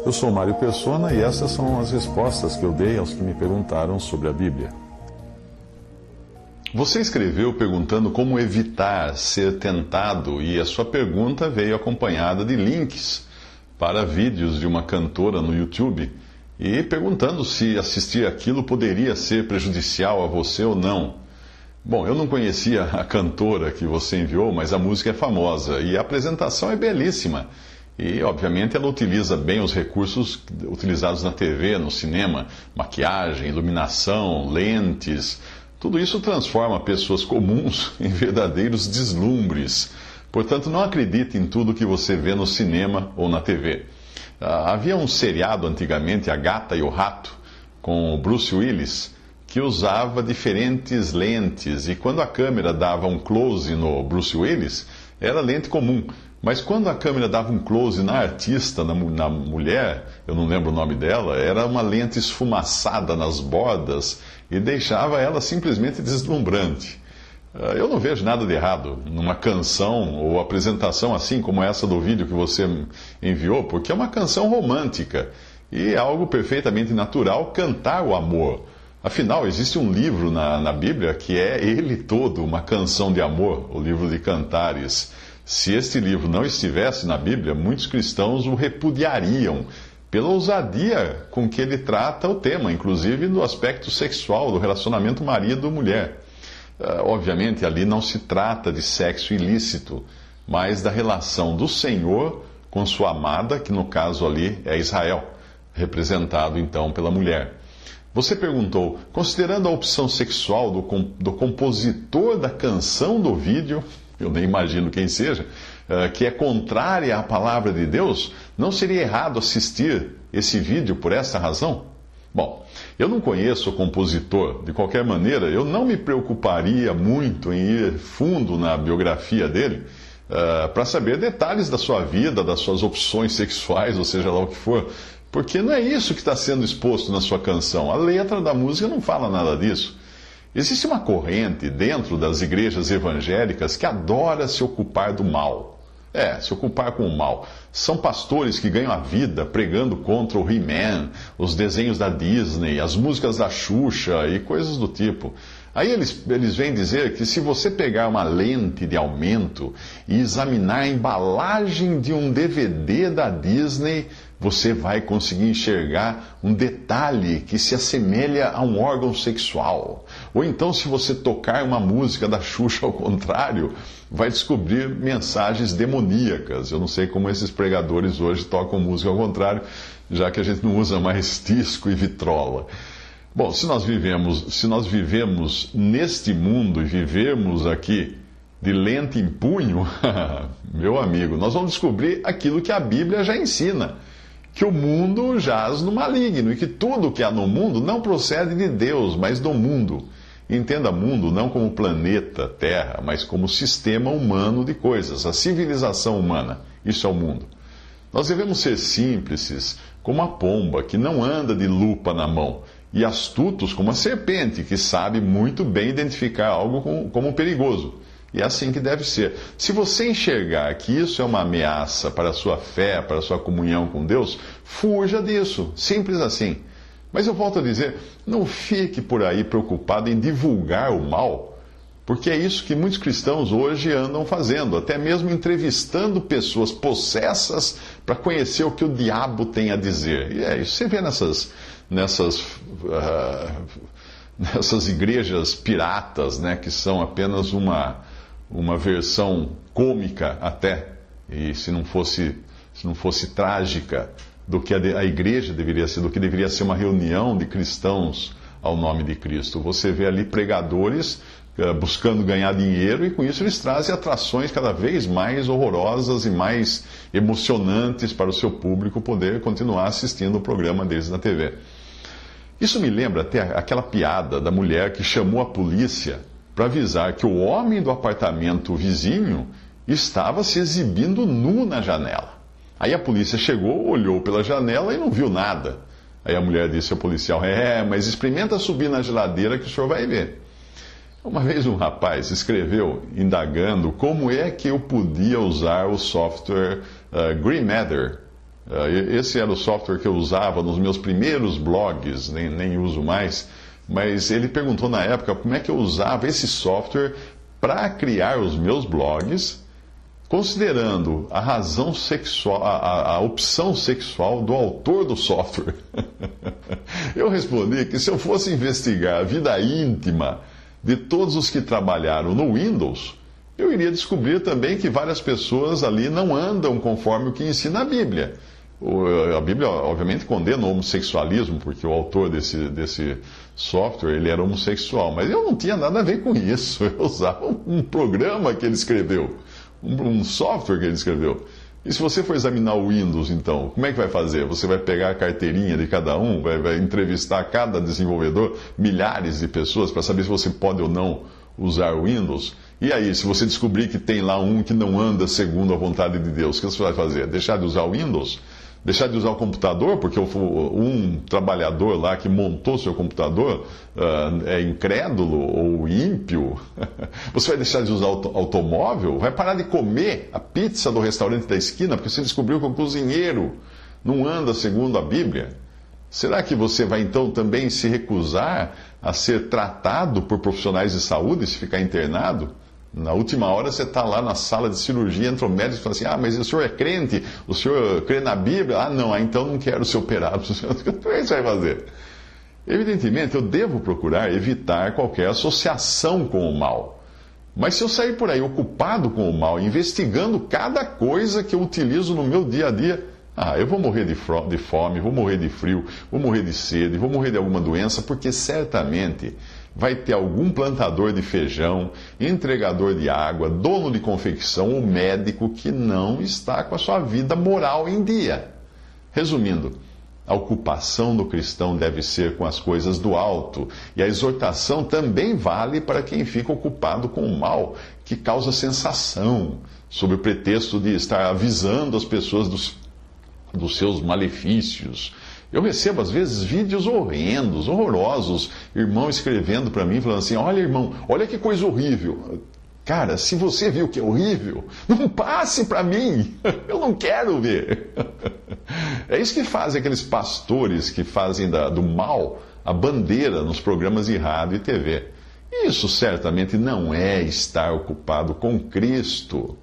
Eu sou Mário Persona e essas são as respostas que eu dei aos que me perguntaram sobre a Bíblia. Você escreveu perguntando como evitar ser tentado e a sua pergunta veio acompanhada de links para vídeos de uma cantora no YouTube e perguntando se assistir aquilo poderia ser prejudicial a você ou não. Bom, eu não conhecia a cantora que você enviou, mas a música é famosa e a apresentação é belíssima. E, obviamente, ela utiliza bem os recursos utilizados na TV, no cinema, maquiagem, iluminação, lentes. Tudo isso transforma pessoas comuns em verdadeiros deslumbres. Portanto, não acredite em tudo que você vê no cinema ou na TV. Havia um seriado antigamente, A Gata e o Rato, com o Bruce Willis, que usava diferentes lentes. E quando a câmera dava um close no Bruce Willis, era lente comum. Mas quando a câmera dava um close na artista, na mulher, eu não lembro o nome dela, era uma lente esfumaçada nas bordas e deixava ela simplesmente deslumbrante. Eu não vejo nada de errado numa canção ou apresentação assim como essa do vídeo que você enviou, porque é uma canção romântica e é algo perfeitamente natural cantar o amor. Afinal, existe um livro na Bíblia que é ele todo uma canção de amor, o livro de Cantares. Se este livro não estivesse na Bíblia, muitos cristãos o repudiariam pela ousadia com que ele trata o tema, inclusive do aspecto sexual do relacionamento marido-mulher. Obviamente, ali não se trata de sexo ilícito, mas da relação do Senhor com sua amada, que no caso ali é Israel, representado então pela mulher. Você perguntou, considerando a opção sexual do compositor da canção do vídeo, eu nem imagino quem seja, que é contrária à palavra de Deus, não seria errado assistir esse vídeo por essa razão? Bom, eu não conheço o compositor. De qualquer maneira, eu não me preocuparia muito em ir fundo na biografia dele para saber detalhes da sua vida, das suas opções sexuais, ou seja lá o que for, porque não é isso que está sendo exposto na sua canção. A letra da música não fala nada disso. Existe uma corrente dentro das igrejas evangélicas que adora se ocupar do mal. Se ocupar com o mal. São pastores que ganham a vida pregando contra o He-Man, os desenhos da Disney, as músicas da Xuxa e coisas do tipo. Aí eles vêm dizer que se você pegar uma lente de aumento e examinar a embalagem de um DVD da Disney, você vai conseguir enxergar um detalhe que se assemelha a um órgão sexual. Ou então, se você tocar uma música da Xuxa ao contrário, vai descobrir mensagens demoníacas. Eu não sei como esses pregadores hoje tocam música ao contrário, já que a gente não usa mais disco e vitrola. Bom, se nós vivemos neste mundo e vivermos aqui de lente em punho, meu amigo, nós vamos descobrir aquilo que a Bíblia já ensina. Que o mundo jaz no maligno e que tudo que há no mundo não procede de Deus, mas do mundo. Entenda mundo não como planeta, Terra, mas como sistema humano de coisas, a civilização humana. Isso é o mundo. Nós devemos ser simples, como a pomba, que não anda de lupa na mão, e astutos como a serpente, que sabe muito bem identificar algo como perigoso. E é assim que deve ser. Se você enxergar que isso é uma ameaça para a sua fé, para a sua comunhão com Deus, fuja disso. Simples assim. Mas eu volto a dizer, não fique por aí preocupado em divulgar o mal, porque é isso que muitos cristãos hoje andam fazendo, até mesmo entrevistando pessoas possessas para conhecer o que o diabo tem a dizer. E é isso. Você vê nessas igrejas piratas, né, que são apenas uma versão cômica até, e se não fosse trágica, do que a igreja deveria ser, do que deveria ser uma reunião de cristãos ao nome de Cristo. Você vê ali pregadores buscando ganhar dinheiro e com isso eles trazem atrações cada vez mais horrorosas e mais emocionantes para o seu público poder continuar assistindo o programa deles na TV. Isso me lembra até aquela piada da mulher que chamou a polícia para avisar que o homem do apartamento vizinho estava se exibindo nu na janela. Aí a polícia chegou, olhou pela janela e não viu nada. Aí a mulher disse ao policial, mas experimenta subir na geladeira que o senhor vai ver. Uma vez um rapaz escreveu, indagando como é que eu podia usar o software Green Matter Esse era o software que eu usava nos meus primeiros blogs, nem uso mais, mas ele perguntou na época como é que eu usava esse software para criar os meus blogs, considerando a razão sexual, a opção sexual do autor do software. Eu respondi que se eu fosse investigar a vida íntima de todos os que trabalharam no Windows, eu iria descobrir também que várias pessoas ali não andam conforme o que ensina a Bíblia. A Bíblia, obviamente, condena o homossexualismo, porque o autor desse software ele era homossexual, mas eu não tinha nada a ver com isso. Eu usava um programa que ele escreveu, um software que ele escreveu. E se você for examinar o Windows, então, como é que vai fazer? Você vai pegar a carteirinha de cada um, vai entrevistar cada desenvolvedor, milhares de pessoas, para saber se você pode ou não usar o Windows? E aí, se você descobrir que tem lá um que não anda segundo a vontade de Deus, o que você vai fazer? Deixar de usar o Windows? Deixar de usar o computador, porque um trabalhador lá que montou seu computador é incrédulo ou ímpio? Você vai deixar de usar o automóvel? Vai parar de comer a pizza do restaurante da esquina, porque você descobriu que o cozinheiro não anda segundo a Bíblia? Será que você vai então também se recusar a ser tratado por profissionais de saúde se ficar internado? Na última hora você está lá na sala de cirurgia, entra o médico e fala assim: ah, mas o senhor é crente? O senhor crê na Bíblia? Ah, não, então não quero ser operado. O que você vai fazer? Evidentemente, eu devo procurar evitar qualquer associação com o mal. Mas se eu sair por aí ocupado com o mal, investigando cada coisa que eu utilizo no meu dia a dia, eu vou morrer de fome, vou morrer de frio, vou morrer de sede, vou morrer de alguma doença, porque certamente vai ter algum plantador de feijão, entregador de água, dono de confecção ou médico que não está com a sua vida moral em dia. Resumindo, a ocupação do cristão deve ser com as coisas do alto, e a exortação também vale para quem fica ocupado com o mal, que causa sensação, sob o pretexto de estar avisando as pessoas dos seus malefícios. Eu recebo, às vezes, vídeos horrendos, horrorosos, irmão escrevendo para mim, falando assim: olha, irmão, olha que coisa horrível. Cara, se você viu que é horrível, não passe para mim, eu não quero ver. É isso que fazem aqueles pastores que fazem do mal a bandeira nos programas de rádio e TV. Isso certamente não é estar ocupado com Cristo.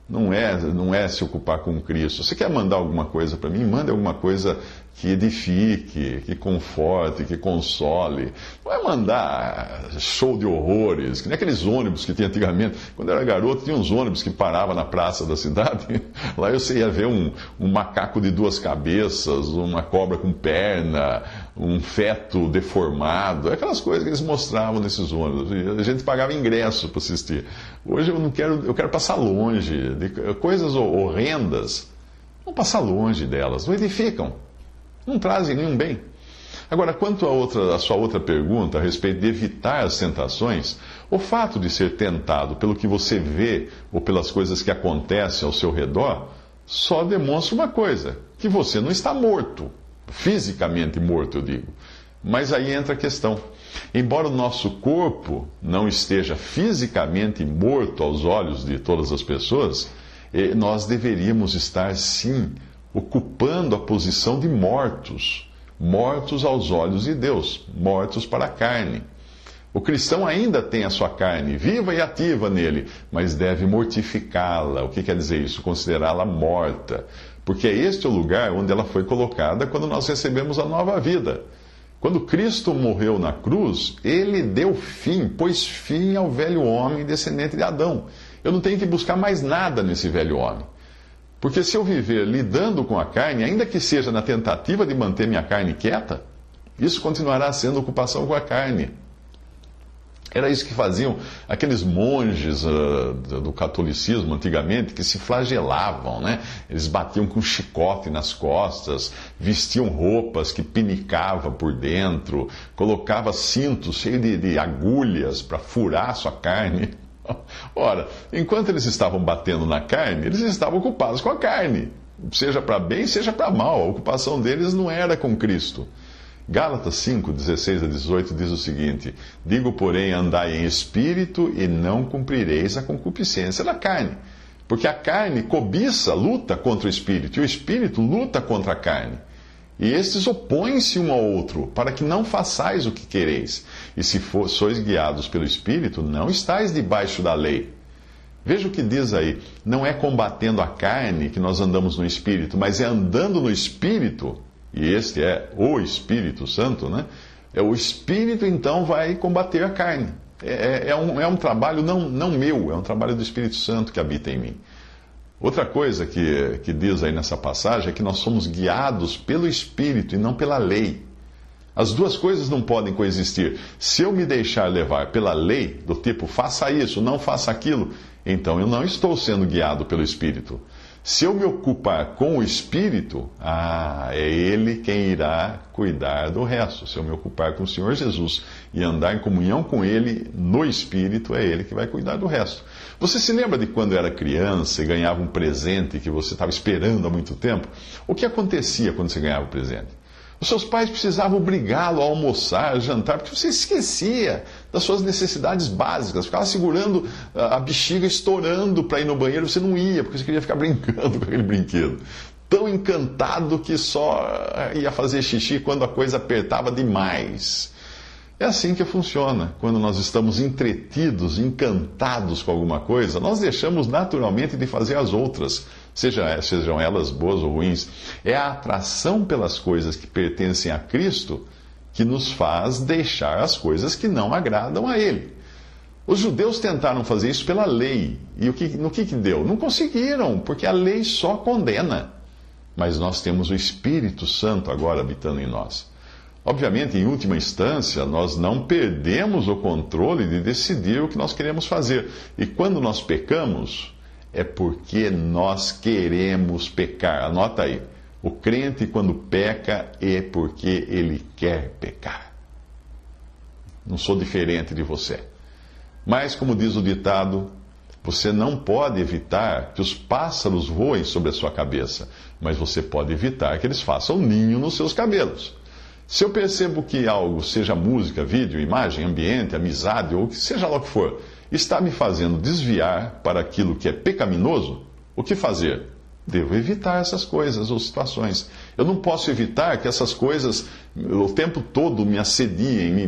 Não é se ocupar com Cristo. Você quer mandar alguma coisa para mim? Mande alguma coisa que edifique, que conforte, que console. Não é mandar show de horrores, que nem aqueles ônibus que tinha antigamente. Quando eu era garoto, tinha uns ônibus que paravam na praça da cidade. Lá você ia ver um macaco de 2 cabeças, uma cobra com perna, um feto deformado. Aquelas coisas que eles mostravam nesses ônibus. E a gente pagava ingresso para assistir. Hoje eu quero passar longe de coisas horrendas. Vamos passar longe delas, não edificam. Não trazem nenhum bem. Agora, quanto à sua outra pergunta a respeito de evitar as tentações, o fato de ser tentado pelo que você vê ou pelas coisas que acontecem ao seu redor só demonstra uma coisa: que você não está morto, fisicamente morto, eu digo. Mas aí entra a questão. Embora o nosso corpo não esteja fisicamente morto aos olhos de todas as pessoas, nós deveríamos estar, sim, ocupando a posição de mortos, mortos aos olhos de Deus, mortos para a carne. O cristão ainda tem a sua carne viva e ativa nele, mas deve mortificá-la. O que quer dizer isso? Considerá-la morta. Porque este é o lugar onde ela foi colocada quando nós recebemos a nova vida. Quando Cristo morreu na cruz, ele deu fim, pôs fim ao velho homem descendente de Adão. Eu não tenho que buscar mais nada nesse velho homem. Porque se eu viver lidando com a carne, ainda que seja na tentativa de manter minha carne quieta, isso continuará sendo ocupação com a carne. Era isso que faziam aqueles monges do catolicismo antigamente, que se flagelavam, né? Eles batiam com chicote nas costas, vestiam roupas que pinicavam por dentro, colocavam cintos cheios de agulhas para furar a sua carne. Ora, enquanto eles estavam batendo na carne, eles estavam ocupados com a carne. Seja para bem, seja para mal. A ocupação deles não era com Cristo. Gálatas 5, 16 a 18 diz o seguinte: digo, porém, andai em espírito e não cumprireis a concupiscência da carne. Porque a carne cobiça, luta contra o espírito, e o espírito luta contra a carne. E estes opõem-se um ao outro, para que não façais o que quereis. E se sois guiados pelo espírito, não estáis debaixo da lei. Veja o que diz aí. Não é combatendo a carne que nós andamos no Espírito, mas é andando no Espírito, e este é o Espírito Santo, né? O Espírito, então, vai combater a carne. É um trabalho não meu, é um trabalho do Espírito Santo que habita em mim. Outra coisa que diz aí nessa passagem é que nós somos guiados pelo Espírito e não pela lei. As duas coisas não podem coexistir. Se eu me deixar levar pela lei, do tipo, faça isso, não faça aquilo, então eu não estou sendo guiado pelo Espírito. Se eu me ocupar com o Espírito, é Ele quem irá cuidar do resto. Se eu me ocupar com o Senhor Jesus e andar em comunhão com Ele no Espírito, é Ele que vai cuidar do resto. Você se lembra de quando era criança e ganhava um presente que você estava esperando há muito tempo? O que acontecia quando você ganhava o presente? Os seus pais precisavam obrigá-lo a almoçar, a jantar, porque você esquecia das suas necessidades básicas. Ficava segurando a bexiga, estourando para ir no banheiro. Você não ia, porque você queria ficar brincando com aquele brinquedo. Tão encantado que só ia fazer xixi quando a coisa apertava demais. É assim que funciona. Quando nós estamos entretidos, encantados com alguma coisa, nós deixamos naturalmente de fazer as outras, sejam elas boas ou ruins. É a atração pelas coisas que pertencem a Cristo que nos faz deixar as coisas que não agradam a Ele. Os judeus tentaram fazer isso pela lei. E no que deu? Não conseguiram, porque a lei só condena. Mas nós temos o Espírito Santo agora habitando em nós. Obviamente, em última instância, nós não perdemos o controle de decidir o que nós queremos fazer. E quando nós pecamos, é porque nós queremos pecar. Anota aí. O crente, quando peca, é porque ele quer pecar. Não sou diferente de você. Mas, como diz o ditado, você não pode evitar que os pássaros voem sobre a sua cabeça, mas você pode evitar que eles façam ninho nos seus cabelos. Se eu percebo que algo, seja música, vídeo, imagem, ambiente, amizade, ou que seja lá o que for, está me fazendo desviar para aquilo que é pecaminoso, o que fazer? Devo evitar essas coisas ou situações. Eu não posso evitar que essas coisas o tempo todo me assediem,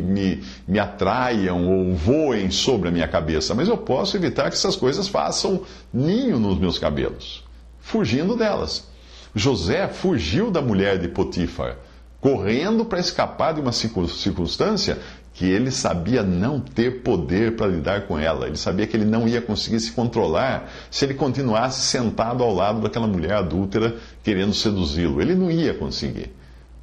me atraiam ou voem sobre a minha cabeça, mas eu posso evitar que essas coisas façam ninho nos meus cabelos, fugindo delas. José fugiu da mulher de Potifar, correndo para escapar de uma circunstância que ele sabia não ter poder para lidar com ela. Ele sabia que ele não ia conseguir se controlar se ele continuasse sentado ao lado daquela mulher adúltera querendo seduzi-lo. Ele não ia conseguir.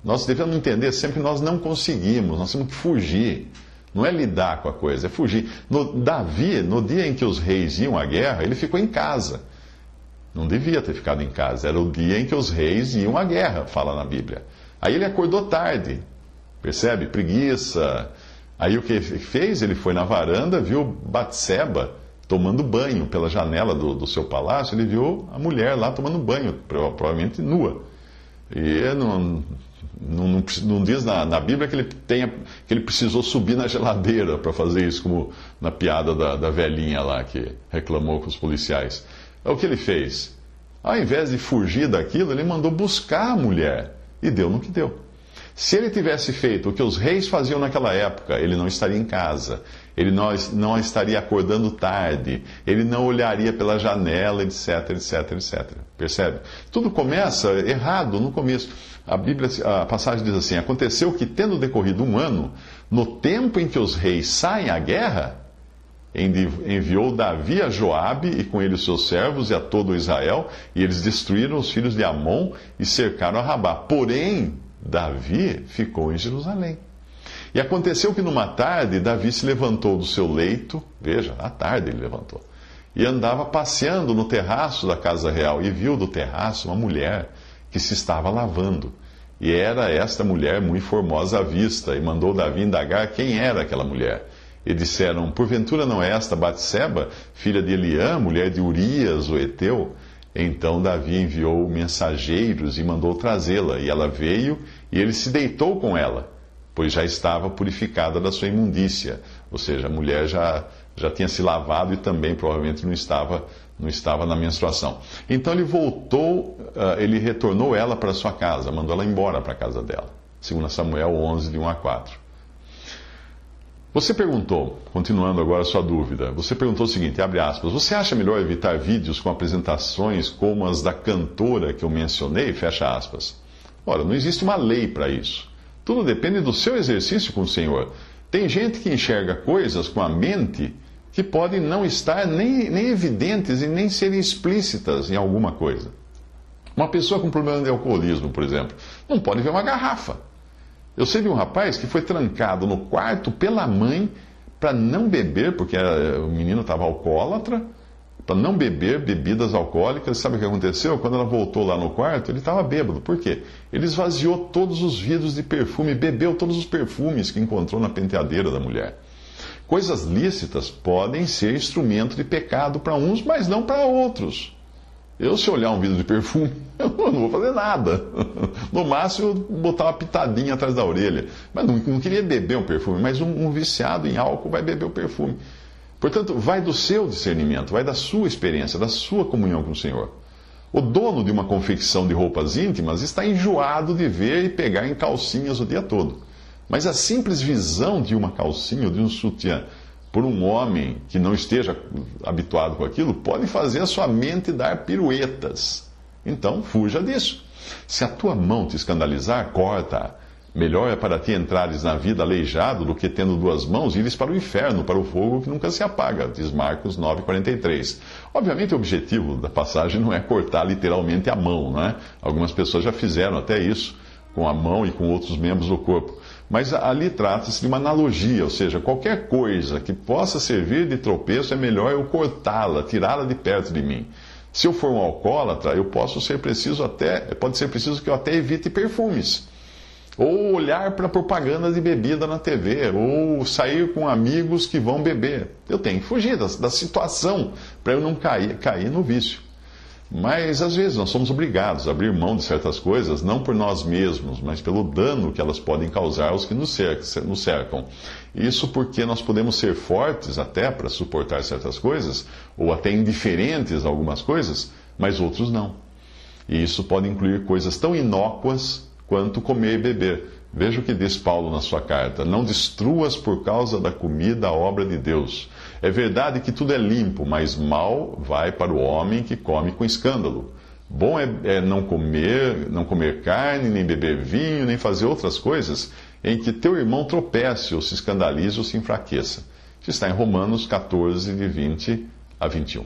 Nós devemos entender sempre que nós não conseguimos, nós temos que fugir. Não é lidar com a coisa, é fugir. Davi, no dia em que os reis iam à guerra, ele ficou em casa. Não devia ter ficado em casa, era o dia em que os reis iam à guerra, fala na Bíblia. Aí ele acordou tarde, percebe? Preguiça. Aí o que ele fez? Ele foi na varanda, viu Batseba tomando banho pela janela do seu palácio. Ele viu a mulher lá tomando banho, provavelmente nua. E não diz na Bíblia que ele precisou subir na geladeira para fazer isso, como na piada da velhinha lá que reclamou com os policiais. O que ele fez? Ao invés de fugir daquilo, ele mandou buscar a mulher. E deu no que deu. Se ele tivesse feito o que os reis faziam naquela época, ele não estaria em casa, ele não estaria acordando tarde, ele não olharia pela janela, etc, etc, etc. Percebe? Tudo começa errado no começo. A passagem diz assim: aconteceu que, tendo decorrido 1 ano, no tempo em que os reis saem à guerra, enviou Davi a Joabe e com ele os seus servos e a todo Israel, e eles destruíram os filhos de Amon e cercaram a Rabá. Porém, Davi ficou em Jerusalém. E aconteceu que numa tarde, Davi se levantou do seu leito, veja, à tarde ele levantou, e andava passeando no terraço da casa real, e viu do terraço uma mulher que se estava lavando. E era esta mulher muito formosa à vista, e mandou Davi indagar quem era aquela mulher. E disseram: porventura não é esta Batseba, filha de Eliã, mulher de Urias, o Heteu? Então Davi enviou mensageiros e mandou trazê-la. E ela veio, e ele se deitou com ela, pois já estava purificada da sua imundícia. Ou seja, a mulher já tinha se lavado e também provavelmente não estava não estava na menstruação. Então ele retornou ela para sua casa, mandou ela embora para a casa dela. 2 Samuel 11, de 1 a 4. Você perguntou, continuando agora a sua dúvida, você perguntou o seguinte, abre aspas, você acha melhor evitar vídeos com apresentações como as da cantora que eu mencionei? Fecha aspas. Ora, não existe uma lei para isso. Tudo depende do seu exercício com o Senhor. Tem gente que enxerga coisas com a mente que podem não estar nem evidentes e nem serem explícitas em alguma coisa. Uma pessoa com problema de alcoolismo, por exemplo, não pode ver uma garrafa. Eu sei de um rapaz que foi trancado no quarto pela mãe para não beber, porque o menino estava alcoólatra, para não beber bebidas alcoólicas. Sabe o que aconteceu? Quando ela voltou lá no quarto, ele estava bêbado. Por quê? Ele esvaziou todos os vidros de perfume, bebeu todos os perfumes que encontrou na penteadeira da mulher. Coisas lícitas podem ser instrumento de pecado para uns, mas não para outros. Se olhar um vidro de perfume, eu não vou fazer nada. No máximo, botar uma pitadinha atrás da orelha. Mas não queria beber um perfume, mas um viciado em álcool vai beber o perfume. Portanto, vai do seu discernimento, vai da sua experiência, da sua comunhão com o Senhor. O dono de uma confecção de roupas íntimas está enjoado de ver e pegar em calcinhas o dia todo. Mas a simples visão de uma calcinha ou de um sutiã por um homem que não esteja habituado com aquilo, pode fazer a sua mente dar piruetas. Então, fuja disso. Se a tua mão te escandalizar, corta-a. Melhor é para ti entrares na vida aleijado do que tendo 2 mãos ires para o inferno, para o fogo que nunca se apaga, diz Marcos 9,43. Obviamente o objetivo da passagem não é cortar literalmente a mão, não é? Algumas pessoas já fizeram até isso, com a mão e com outros membros do corpo. Mas ali trata-se de uma analogia, ou seja, qualquer coisa que possa servir de tropeço é melhor eu cortá-la, tirá-la de perto de mim. Se eu for um alcoólatra, pode ser preciso que eu até evite perfumes. Ou olhar para propaganda de bebida na TV, ou sair com amigos que vão beber. Eu tenho que fugir da situação para eu não cair no vício. Mas às vezes nós somos obrigados a abrir mão de certas coisas, não por nós mesmos, mas pelo dano que elas podem causar aos que nos cercam. Isso porque nós podemos ser fortes até para suportar certas coisas, ou até indiferentes a algumas coisas, mas outros não. E isso pode incluir coisas tão inócuas quanto comer e beber. Veja o que diz Paulo na sua carta: não destruas por causa da comida a obra de Deus. É verdade que tudo é limpo, mas mal vai para o homem que come com escândalo. Bom é não comer carne, nem beber vinho, nem fazer outras coisas em que teu irmão tropece, ou se escandalize, ou se enfraqueça. Isso está em Romanos 14, de 20 a 21.